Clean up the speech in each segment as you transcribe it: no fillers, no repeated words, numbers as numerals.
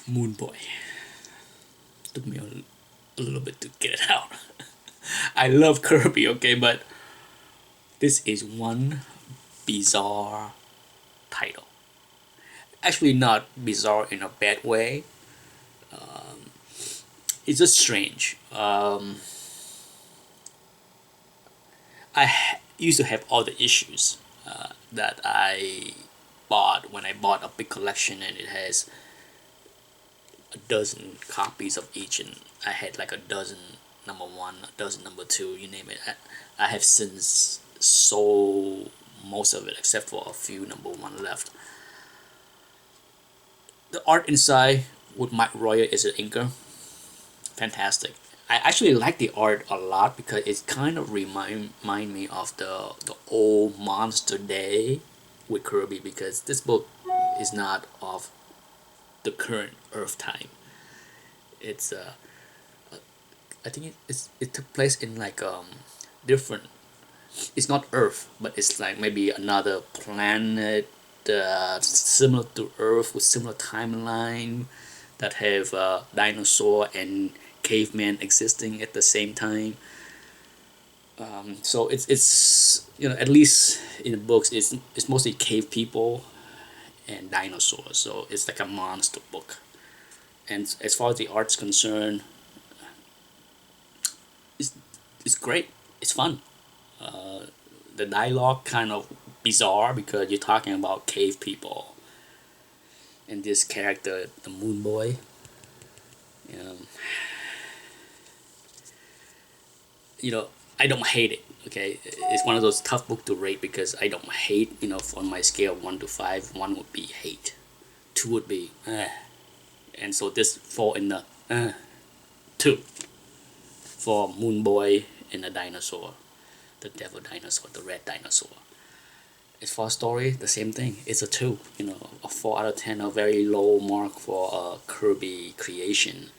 Moon Boy. Took me a little bit to get it out. I love Kirby, okay, but this is one bizarre title. Actually, not bizarre in a bad way. It's just strange. Used to have all the issues that I bought when I bought a big collection, and it has a dozen copies of each, and I had like a dozen number one, a dozen number two, you name it. I have since sold most of it except for a few number one left. The art inside with Mike Royer is an inker. Fantastic. I actually like the art a lot because it kind of remind me of the old Monster Day with Kirby, because this book is not of the current Earth time. It's I think it took place in like different. It's not Earth, but it's like maybe another planet similar to Earth with similar timeline that have dinosaur and caveman existing at the same time. So it's at least in the books it's mostly cave people and dinosaurs. So it's like a monster book. And as far as the art's concerned, it's it's great. It's fun. Uh, the dialogue kind of bizarre because you're talking about cave people, and this character, the Moon Boy. Um, you know, I don't hate it. Okay, it's one of those tough books to rate because I don't hate. On my scale of 1 to 5, 1 would be hate, 2 would be and so this fall in the 2 for Moon Boy and the dinosaur, the devil dinosaur, the red dinosaur. As for story, the same thing. It's a 2. A 4 out of 10, a very low mark for a Kirby creation.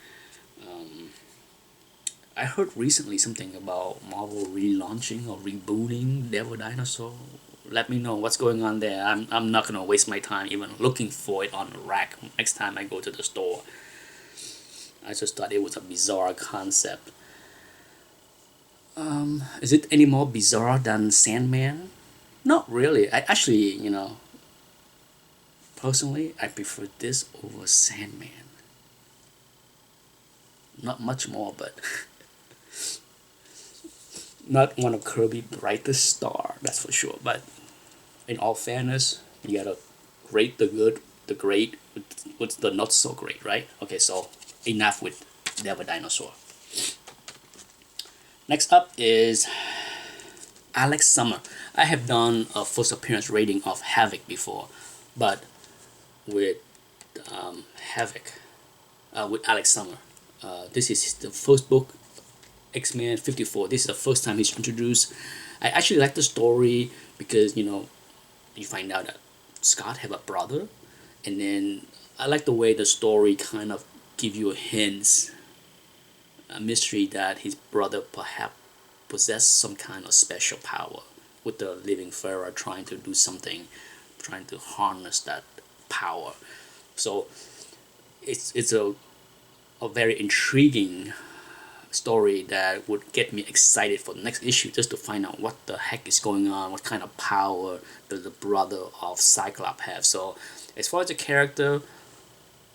I heard recently something about Marvel relaunching or rebooting Devil Dinosaur. Let me know what's going on there. I'm not gonna waste my time even looking for it on the rack next time I go to the store. I just thought it was a bizarre concept. Is it any more bizarre than Sandman? Not really. I actually, personally, I prefer this over Sandman. Not much more, but not one of Kirby's brightest star, that's for sure. But in all fairness, you gotta rate the good, the great, with the not so great, right? Okay, so enough with Devil Dinosaur. Next up is Alex Summer. I have done a first appearance rating of Havoc before, but with Havoc, with Alex Summer. This is the first book, X-Men 54. This is the first time he's introduced. I actually like the story because you find out that Scott have a brother, and then I like the way the story kind of give you hints, a mystery that his brother perhaps possess some kind of special power with the living Pharaoh trying to do something, trying to harness that power. So it's a very intriguing story that would get me excited for the next issue just to find out what the heck is going on, what kind of power does the brother of Cyclops have. So as far as the character,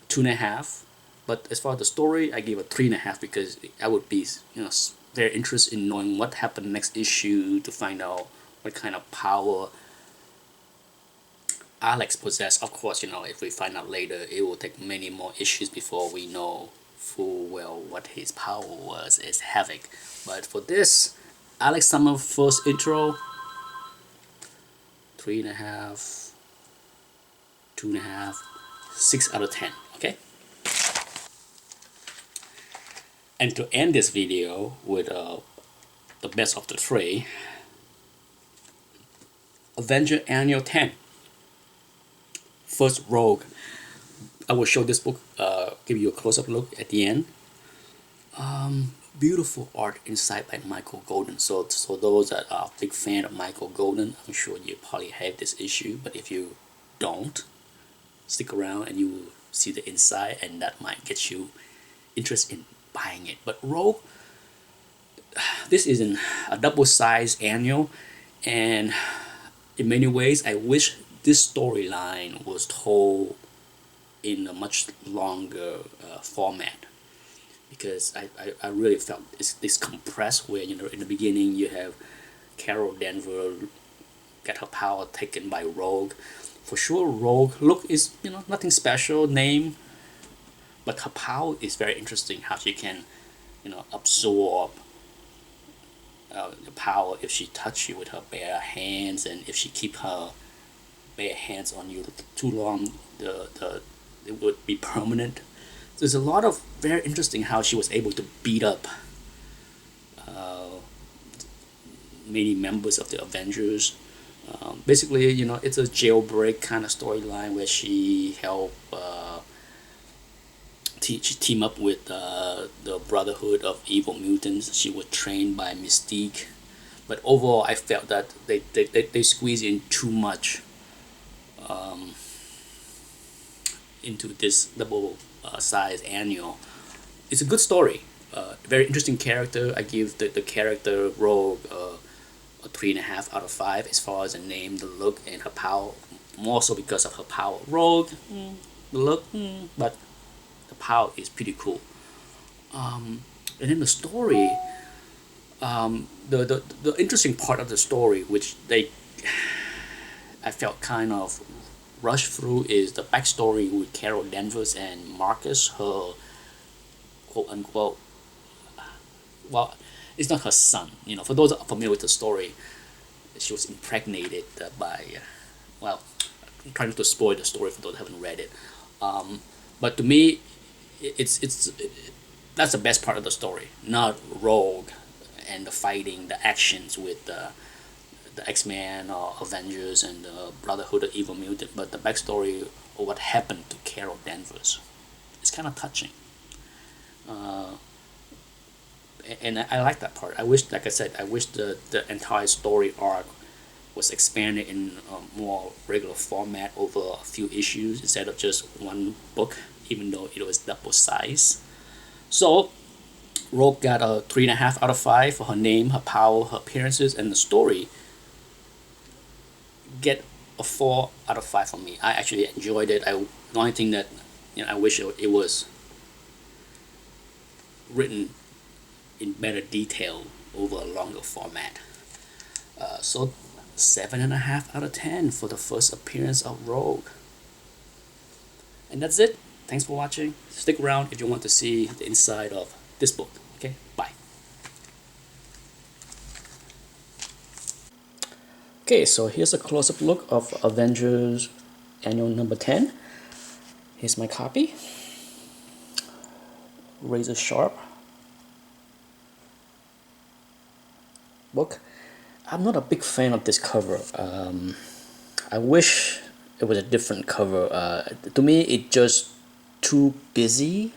2.5. But as far as the story, I give a 3.5 because I would be very interested in knowing what happened next issue to find out what kind of power Alex possess. Of course, if we find out later, it will take many more issues before we know full well what his power was as Havoc. But for this, Alex Summer first intro, 3.5, 2.5, 6 out of 10. Okay. And to end this video with the best of the three, Avenger Annual 10. First Rogue. I will show this book, give you a close-up look at the end. Beautiful art inside by Michael Golden. So those that are big fan of Michael Golden, I'm sure you probably have this issue. But if you don't, stick around and you will see the inside, and that might get you interest in buying it. But Rogue, this is a double-sized annual, and in many ways, I wish this storyline was told in a much longer format, because I really felt it's compressed, where in the beginning you have Carol Danvers get her power taken by Rogue. For sure, Rogue look is nothing special name, but her power is very interesting. How she can absorb the power if she touch you with her bare hands, and if she keep her bare hands on you too long, the it would be permanent. There's a lot of very interesting how she was able to beat up many members of the Avengers. Basically, it's a jailbreak kind of storyline where she helped she team up with the Brotherhood of Evil Mutants. She was trained by Mystique, but overall, I felt that they squeeze in too much into this double size annual. It's a good story. Very interesting character. I give the character Rogue a 3.5 out of 5 as far as the name, the look, and her power. More so because of her power. Rogue, the look, but the power is pretty cool. And then the story, the interesting part of the story, which I felt kind of rushed through, is the backstory with Carol Danvers and Marcus, her quote unquote. Well, it's not her son. For those familiar with the story, she was impregnated by. Well, I'm trying not to spoil the story for those who haven't read it. But to me, it's that's the best part of the story, not Rogue and the fighting, the actions with the X-Men or Avengers and the Brotherhood of Evil Mutant, but the backstory of what happened to Carol Danvers. It's kind of touching. And I like that part. I wish, like I said, I wish the entire story arc was expanded in a more regular format over a few issues instead of just one book, even though it was double size. So, Rogue got a 3.5 out of 5 for her name, her power, her appearances, and the story. Get a 4 out of 5 for me. I actually enjoyed it. The only thing that I wish it was written in better detail over a longer format. So 7.5 out of 10 for the first appearance of Rogue. And that's it. Thanks for watching. Stick around if you want to see the inside of this book. Okay, bye. Okay, so here's a close-up look of Avengers Annual number 10. Here's my copy. Razor sharp book. I'm not a big fan of this cover. I wish it was a different cover. To me, it just too busy.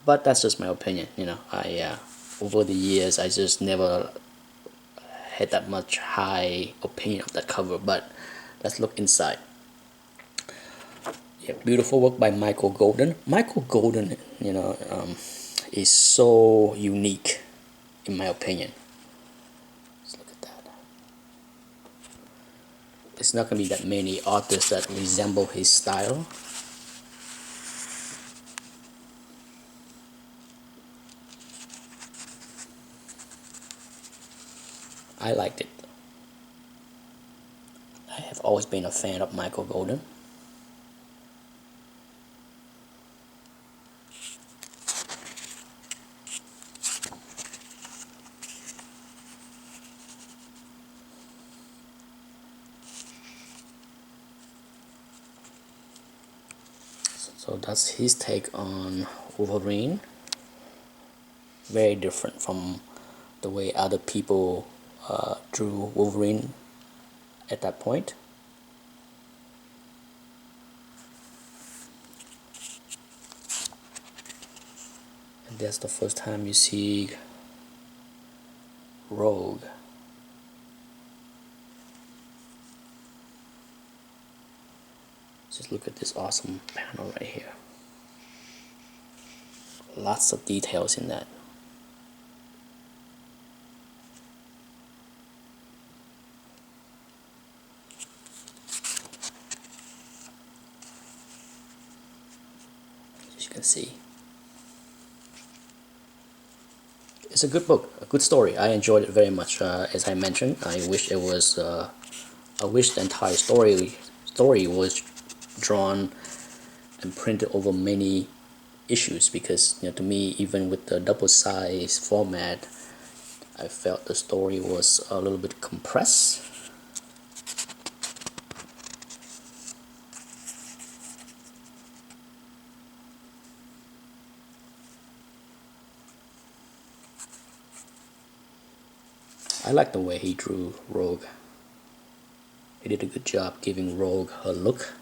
But that's just my opinion. I over the years I just never had that much high opinion of that cover. But let's look inside. Yeah, beautiful work by Michael Golden. Michael Golden, is so unique, in my opinion. Let's look at that. It's not gonna be that many artists that resemble his style. I liked it. I have always been a fan of Michael Golden. So that's his take on Wolverine. Very different from the way other people drew Wolverine at that point. And that's the first time you see Rogue. Just look at this awesome panel right here. Lots of details in that. As you can see, it's a good book, a good story. I enjoyed it very much. As I mentioned, I wish it was. I wish the entire story was drawn and printed over many issues, because to me, even with the double size format, I felt the story was a little bit compressed. I like the way he drew Rogue. He did a good job giving Rogue her look.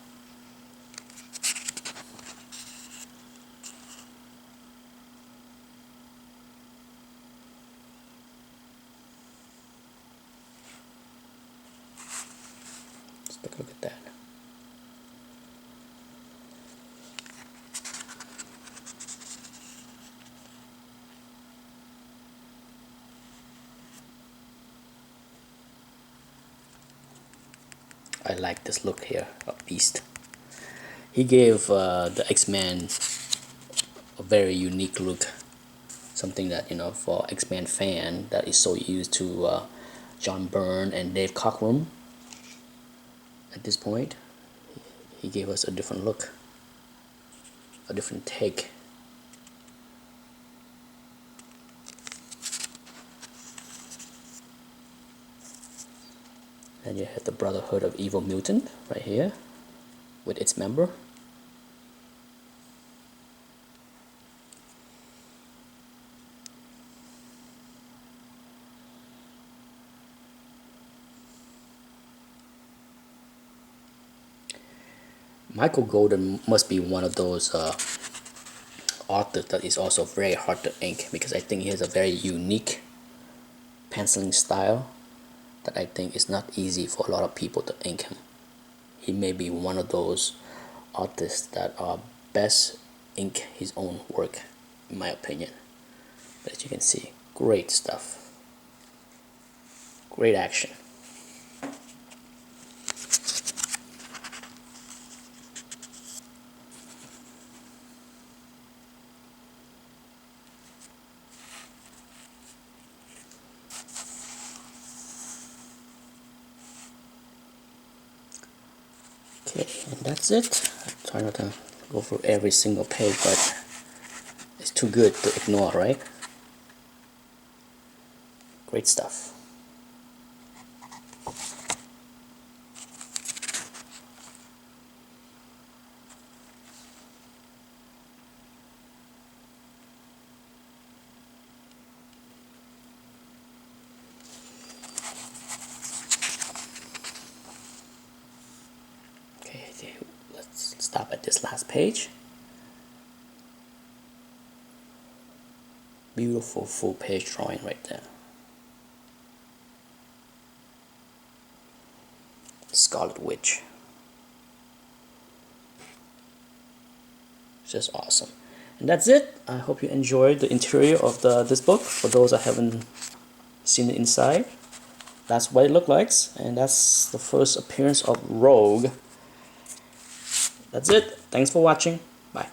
Let's take a look at that. I like this look here of Beast. He gave the X-Men a very unique look. Something that, for X-Men fan that is so used to John Byrne and Dave Cockrum, at this point, he gave us a different look, a different take. And you have the Brotherhood of Evil Mutant right here with its member. Michael Golden must be one of those authors that is also very hard to ink, because I think he has a very unique penciling style that I think is not easy for a lot of people to ink him. He may be one of those artists that are best ink his own work, in my opinion. But as you can see, great stuff. Great action. Okay, and that's it. I try not to go through every single page, but it's too good to ignore, right? Great stuff. Okay, let's stop at this last page. Beautiful full page drawing right there. Scarlet Witch. Just awesome. And that's it. I hope you enjoyed the interior of this book. For those that haven't seen the inside, that's what it looked like, and that's the first appearance of Rogue. That's it. Thanks for watching. Bye.